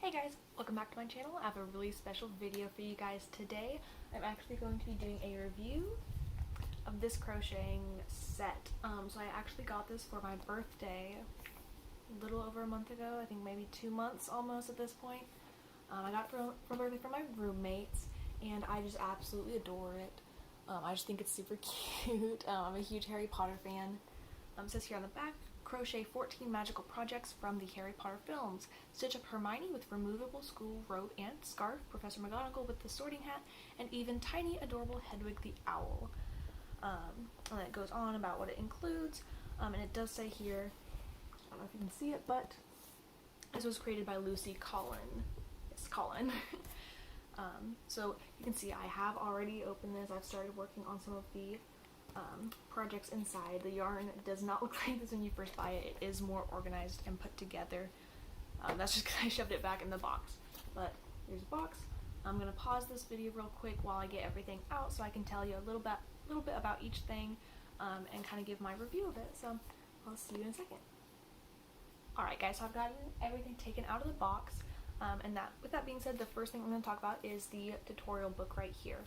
Hey guys, welcome back to my channel. I have a really special video for you guys today. I'm actually going to be doing a review of this crocheting set. So I actually got this for my birthday a little over a month ago. I think maybe 2 months almost at this point. I got it for birthday from my roommates and I just absolutely adore it. I just think it's super cute. I'm a huge Harry Potter fan. It says here on the back, crochet 14 magical projects from the Harry Potter films. Stitch up Hermione with removable school robe and scarf, Professor McGonagall with the sorting hat, and even tiny adorable Hedwig the owl. And then it goes on about what it includes, and it does say here, I don't know if you can see it, but this was created by Lucy Collin. It's Collin. So you can see I have already opened this. I've started working on some of the projects inside. The yarn does not look like this when you first buy it. It is more organized and put together. That's just because I shoved it back in the box. But here's a box. I'm gonna pause this video real quick while I get everything out so I can tell you a little bit about each thing and kind of give my review of it. So I'll see you in a second. Alright guys, so I've gotten everything taken out of the box. And with that being said, the first thing I'm going to talk about is the tutorial book right here.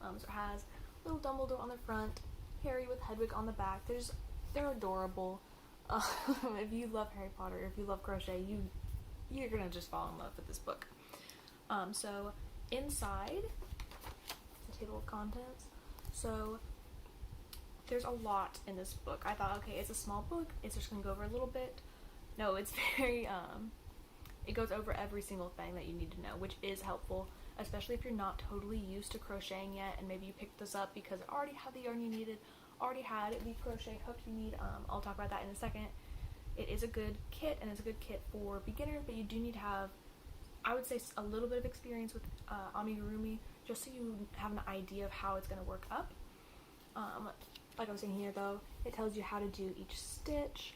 So it has little Dumbledore on the front, Harry with Hedwig on the back. They're adorable. If you love Harry Potter, if you love crochet, you're gonna just fall in love with this book. So inside the table of contents, so there's a lot in this book. I thought, okay, it's a small book, it's just gonna go over a little bit. No, it's very it goes over every single thing that you need to know, which is helpful, especially if you're not totally used to crocheting yet and maybe you picked this up because it already had the yarn you needed, already had the crochet hook you need. I'll talk about that in a second. It is a good kit, and it's a good kit for beginners, but you do need to have, I would say, a little bit of experience with amigurumi just so you have an idea of how it's going to work up. Like I was saying here though, it tells you how to do each stitch.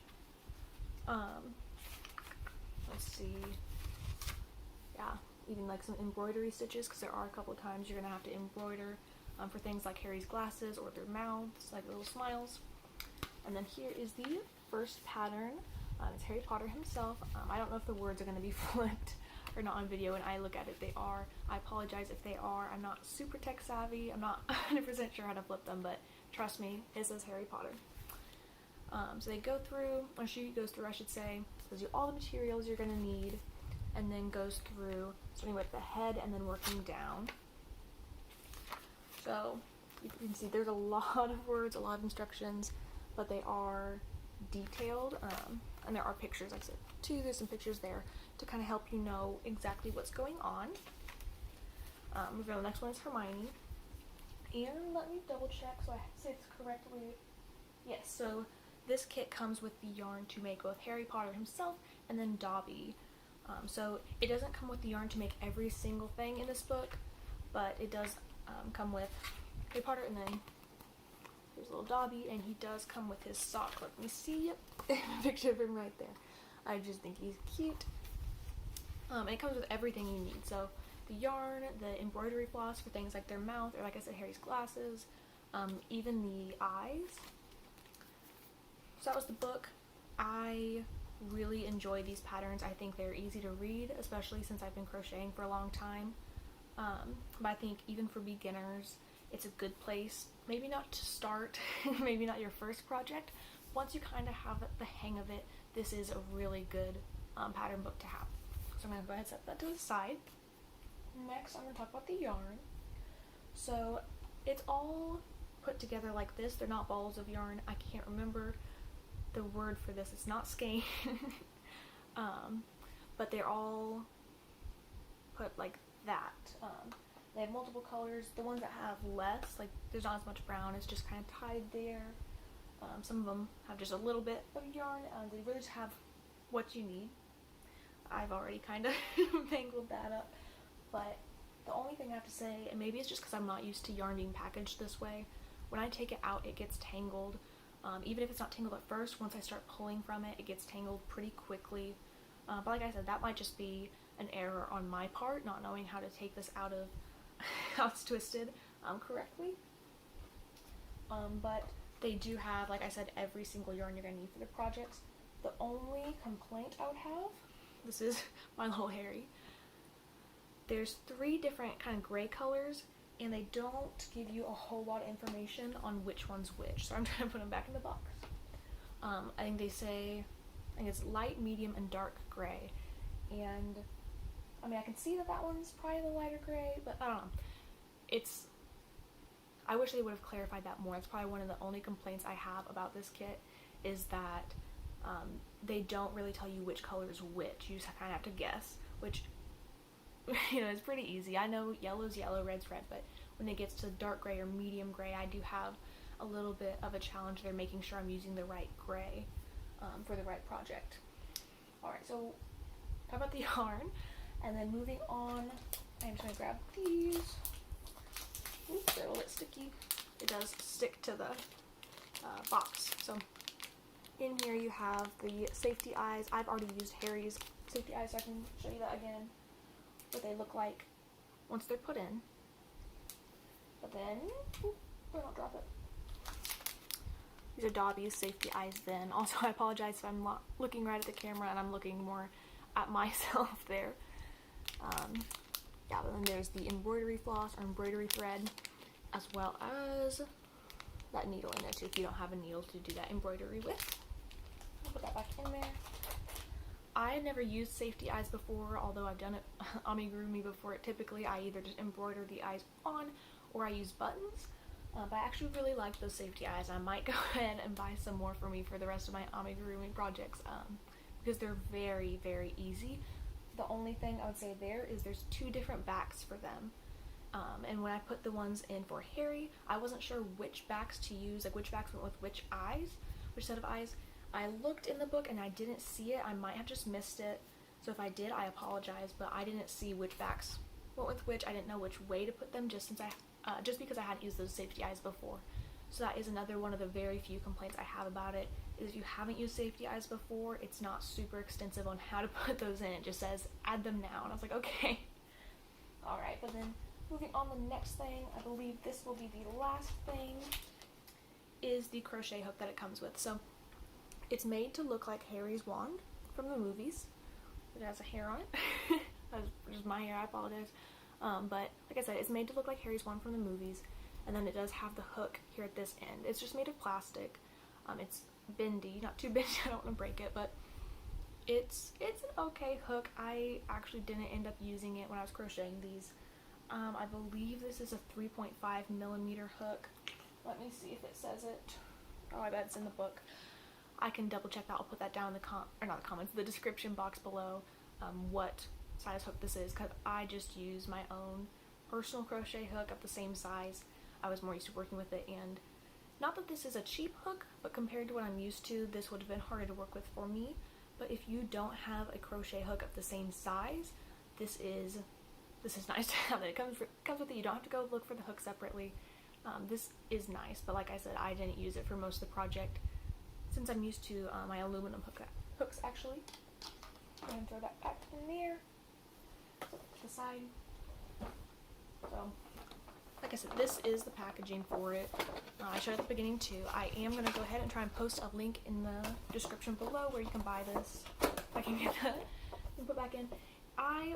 Let's see, yeah, even like some embroidery stitches, because there are a couple of times you're gonna have to embroider for things like Harry's glasses or their mouths, like little smiles. And then here is the first pattern. It's Harry Potter himself. I don't know if the words are going to be flipped or not on video. When I look at it, they are. I apologize if they are. I'm not super tech savvy. I'm not 100% sure how to flip them, but trust me, it says Harry Potter. So they go through, or she goes through, I should say, tells you all the materials you're going to need, and then goes through starting with the head and then working down. So you can see there's a lot of words, a lot of instructions, but they are detailed, and there are pictures, like I said, too. There's some pictures there to kind of help you know exactly what's going on. Moving on, the next one is Hermione, and let me double check so I say this correctly. Yes, so this kit comes with the yarn to make both Harry Potter himself and then Dobby. So it doesn't come with the yarn to make every single thing in this book, but it does come with Harry Potter, and then there's little Dobby, and he does come with his sock. Let me see a picture of him right there. I just think he's cute. And it comes with everything you need. So the yarn, the embroidery floss for things like their mouth, or like I said, Harry's glasses, even the eyes. So that was the book. I really enjoy these patterns. I think they're easy to read, especially since I've been crocheting for a long time. But I think even for beginners, it's a good place. Maybe not to start, maybe not your first project. Once you kind of have the hang of it, this is a really good pattern book to have. So I'm going to go ahead and set that to the side. Next, I'm going to talk about the yarn. So it's all put together like this. They're not balls of yarn. I can't remember the word for this. It's not skein. But they're all put like that. They have multiple colors. The ones that have less, like there's not as much brown, it's just kind of tied there. Some of them have just a little bit of yarn. They really just have what you need. I've already kind of mangled that up, but the only thing I have to say, and maybe it's just because I'm not used to yarn being packaged this way, when I take it out it gets tangled. Even if it's not tangled at first, once I start pulling from it, it gets tangled pretty quickly. But like I said, that might just be an error on my part, not knowing how to take this out of how it's twisted correctly. But they do have, like I said, every single yarn you're going to need for the projects. The only complaint I would have, this is my little Harry, There's 3 different kind of gray colors, and they don't give you a whole lot of information on which one's which, so I'm trying to put them back in the box. I think they say, I think it's light, medium, and dark gray, and I mean I can see that one's probably the lighter gray, but I don't know. I wish they would have clarified that more. It's probably one of the only complaints I have about this kit, is that they don't really tell you which color is which. You just kind of have to guess, which, you know, it's pretty easy. I know yellow's yellow, red's red, but when it gets to dark gray or medium gray, I do have a little bit of a challenge there, making sure I'm using the right gray for the right project. Alright, so talk about the yarn, and then moving on, I'm just going to grab these. Oops, they're a little bit sticky. It does stick to the box. So in here you have the safety eyes. I've already used Harry's safety eyes, so I can show you that again, what they look like once they're put in. But then, do not drop it. These are Dobby's safety eyes then. Also, I apologize if I'm not looking right at the camera and I'm looking more at myself there. Yeah, but then there's the embroidery floss or embroidery thread, as well as that needle in there too, if you don't have a needle to do that embroidery with. I'll put that back in there. I never used safety eyes before, although I've done it amigurumi before. Typically, I either just embroider the eyes on, or I use buttons. But I actually really like those safety eyes. I might go ahead and buy some more for me for the rest of my amigurumi projects, because they're very, very easy. The only thing I would say there is there's 2 different backs for them. And when I put the ones in for Harry, I wasn't sure which backs to use, like which backs went with which eyes, which set of eyes. I looked in the book and I didn't see it. I might have just missed it. So if I did, I apologize, but I didn't see which backs went with which. I didn't know which way to put them just because I hadn't used those safety eyes before. So that is another one of the very few complaints I have about it, is if you haven't used safety eyes before, it's not super extensive on how to put those in. It just says add them now, and I was like, okay. Alright, but then moving on, the next thing, I believe this will be the last thing, is the crochet hook that it comes with. So it's made to look like Harry's wand from the movies. It has a hair on it. That's just my hair, I apologize. But like I said, it's made to look like Harry's wand from the movies, and then it does have the hook here at this end. It's just made of plastic. It's bendy, not too bendy, I don't want to break it, but it's an okay hook. I actually didn't end up using it when I was crocheting these. I believe this is a 3.5 millimeter hook. Let me see if it says it. Oh, I bet it's in the book. I can double check that. I'll put that down in the description box below, what size hook this is, because I just use my own personal crochet hook of the same size. I was more used to working with it, and not that this is a cheap hook, but compared to what I'm used to, this would have been harder to work with for me. But if you don't have a crochet hook of the same size, this is nice to have. It comes with it. You don't have to go look for the hook separately. This is nice, but like I said, I didn't use it for most of the project since I'm used to my aluminum hooks actually. I'm going to throw that back in there. Put it to the side. So, like I said, this is the packaging for it. I showed it at the beginning too. I am going to go ahead and try and post a link in the description below where you can buy this. If I can get that and put back in. I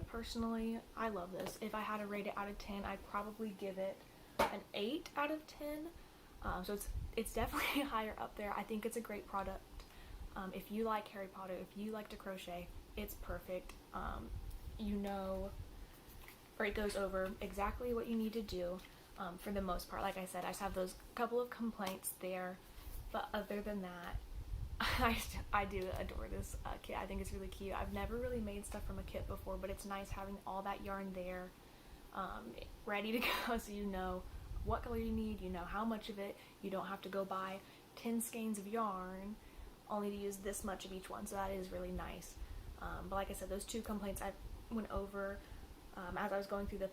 love this. If I had to rate it out of 10, I'd probably give it an 8 out of 10. So it's definitely higher up there. I think it's a great product. If you like Harry Potter, if you like to crochet, it's perfect. You know, or it goes over exactly what you need to do for the most part. Like I said, I just have those couple of complaints there, but other than that, I do adore this kit. I think it's really cute. I've never really made stuff from a kit before, but it's nice having all that yarn there, ready to go, so you know what color you need, you know how much of it. You don't have to go buy 10 skeins of yarn only to use this much of each one, so that is really nice. But like I said, those 2 complaints I went over as I was going through the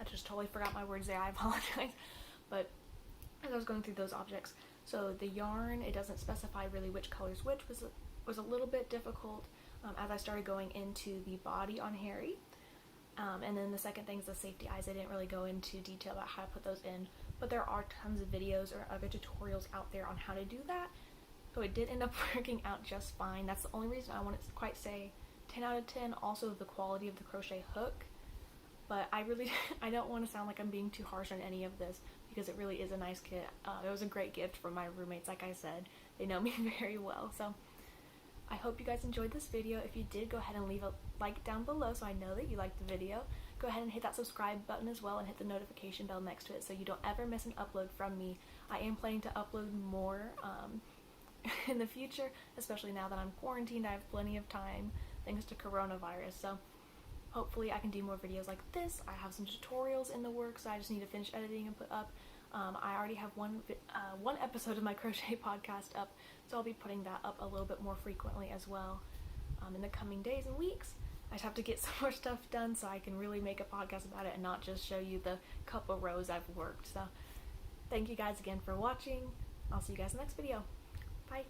I just totally forgot my words there, I apologize. But as I was going through those objects, so the yarn, it doesn't specify really which colors which, was a little bit difficult as I started going into the body on Harry. And then the second thing is the safety eyes. I didn't really go into detail about how to put those in, but there are tons of videos or other tutorials out there on how to do that. So it did end up working out just fine. That's the only reason I wouldn't quite say 10 out of 10. Also the quality of the crochet hook, but I don't want to sound like I'm being too harsh on any of this because it really is a nice kit. It was a great gift from my roommates, like I said. They know me very well, so I hope you guys enjoyed this video. If you did, go ahead and leave a like down below so I know that you liked the video. Go ahead and hit that subscribe button as well and hit the notification bell next to it so you don't ever miss an upload from me. I am planning to upload more in the future, especially now that I'm quarantined. I have plenty of time thanks to coronavirus, so hopefully I can do more videos like this. I have some tutorials in the works, so I just need to finish editing and put up. I already have one episode of my crochet podcast up, so I'll be putting that up a little bit more frequently as well in the coming days and weeks. I just have to get some more stuff done so I can really make a podcast about it and not just show you the couple rows I've worked. So thank you guys again for watching. I'll see you guys in the next video. Bye.